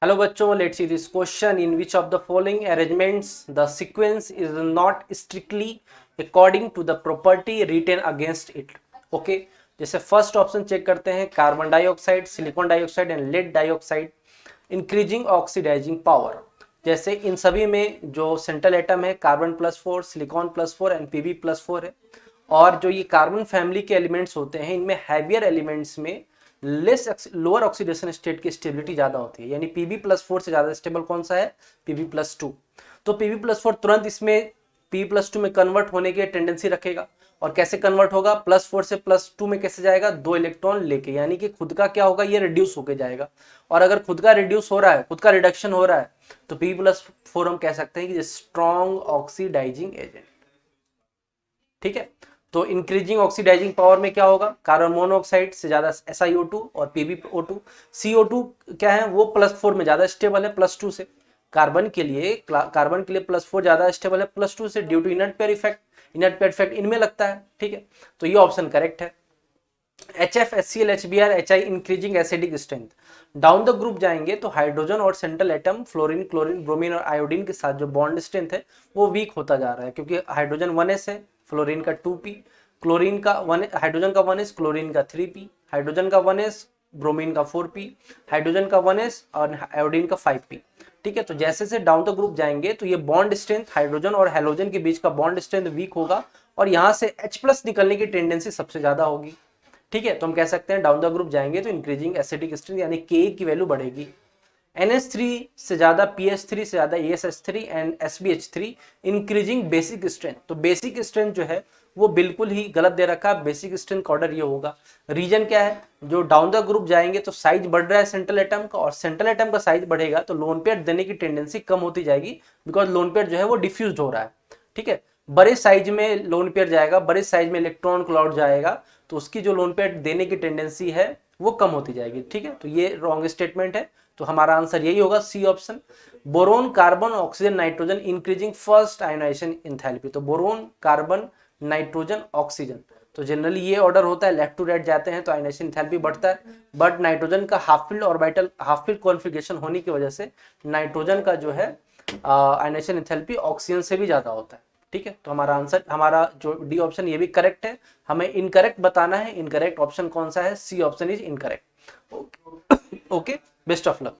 Hello बच्चों, let's see this question. In which of the following arrangements the sequence is not strictly according to the property written against it? Okay, जैसे first option check करते हैं, carbon dioxide, silicon dioxide and lead dioxide increasing oxidising power. जैसे इन सभी में जो central atom है carbon +4, silicon +4 and PB +4 है। और जो ये कार्बन फैमिली के एलिमेंट्स होते हैं इनमें हैवियर एलिमेंट्स में लोअर ऑक्सीडेशन स्टेट की स्टेबिलिटी ज्यादा होती है, यानी Pb+4 से ज्यादा स्टेबल कौन सा है? Pb+2। तो Pb+4 तुरंत इसमें Pb+2 में कन्वर्ट होने की टेंडेंसी रखेगा। और कैसे कन्वर्ट होगा? +4 से +2 में कैसे जाएगा? 2 इलेक्ट्रॉन लेके, यानी कि खुद का क्या होगा? ये रिड्यूस होके जाएगा। और अगर खुद का रिड्यूस हो रहा है, खुद का रिडक्शन हो रहा है, तो Pb+4 हम कह सकते हैं कि स्ट्रॉन्ग ऑक्सीडाइजिंग एजेंट। ठीक है, तो इंक्रीजिंग ऑक्सीडाइजिंग पावर में क्या होगा? कार्बन मोनोऑक्साइड से ज्यादा SiO2 और PbO2। CO2 क्या है? वो +4 में ज्यादा स्टेबल है +2 से। कार्बन के लिए +4 ज्यादा स्टेबल है +2 से due to inert pair effect. Inert pair effect इनमें लगता है। ठीक है, तो ये ऑप्शन करेक्ट है। HF, HCl, HBr, HI increasing acidic strength. Down the group जाएंगे तो हाइड्रोजन और central atom fluorine, chlorine, bromine और आयोडीन के साथ जो बॉन्ड स्ट्रेंथ है वो वीक होता जा रहा है, क्योंकि हाइड्रोजन 1s है, फ्लोरीन का 2p, क्लोरीन का 1, हाइड्रोजन का 1s, क्लोरीन का 3p, हाइड्रोजन का 1s, ब्रोमीन का 4p, हाइड्रोजन का 1s और आयोडीन का 5p। ठीक है, तो जैसे से डाउन द ग्रुप जाएंगे तो ये बॉन्ड स्ट्रेंथ हाइड्रोजन और हैलोजन के बीच का बॉन्ड स्ट्रेंथ वीक होगा और यहाँ से H+ निकलने की टेंडेंसी सबसे ज्यादा होगी। ठीक है, तो हम कह सकते हैं डाउन द ग्रुप जाएंगे तो इंक्रीजिंग एसिडिक स्ट्रेंथ यानी Ka की वैल्यू बढ़ेगी। NH3 से ज्यादा, PH3 से ज्यादा ASH3 and SbH3 increasing basic strength. तो बेसिक स्ट्रेंथ जो है वो बिल्कुल ही गलत दे रखा है। बेसिक स्ट्रेंथ का ऑर्डर ये होगा। रीजन क्या है? जो डाउन द ग्रुप जाएंगे तो साइज बढ़ रहा है सेंट्रल एटम का, और सेंट्रल एटम का साइज बढ़ेगा तो लोन पेयर देने की टेंडेंसी कम होती जाएगी, बिकॉज लोन पेयर जो है वो डिफ्यूज हो रहा है। ठीक है, बड़े साइज में लोन पेयर जाएगा, बड़े साइज में इलेक्ट्रॉन क्लाउड जाएगा, तो उसकी जो लोन पेयर देने की टेंडेंसी है वो कम होती जाएगी। ठीक है, तो ये रॉन्ग स्टेटमेंट है, तो हमारा आंसर यही होगा, C option. Boron, carbon, oxygen, nitrogen increasing first ionisation enthalpy. तो बोरोन, कार्बन, नाइट्रोजन, ऑक्सीजन, तो जनरली ये ऑर्डर होता है, लेफ्ट टू राइट जाते हैं तो आयोनाइजेशन एंथैल्पी बढ़ता है। बट नाइट्रोजन का half filled orbital, half field configuration होने की वजह से नाइट्रोजन का जो है आयोनाइजेशन एंथैल्पी ऑक्सीजन से भी ज्यादा होता है। ठीक है, तो हमारा आंसर, हमारा जो डी ऑप्शन ये भी करेक्ट है। हमें इनकरेक्ट बताना है, इनकरेक्ट ऑप्शन कौन सा है? C option is incorrect. Okay, best of luck.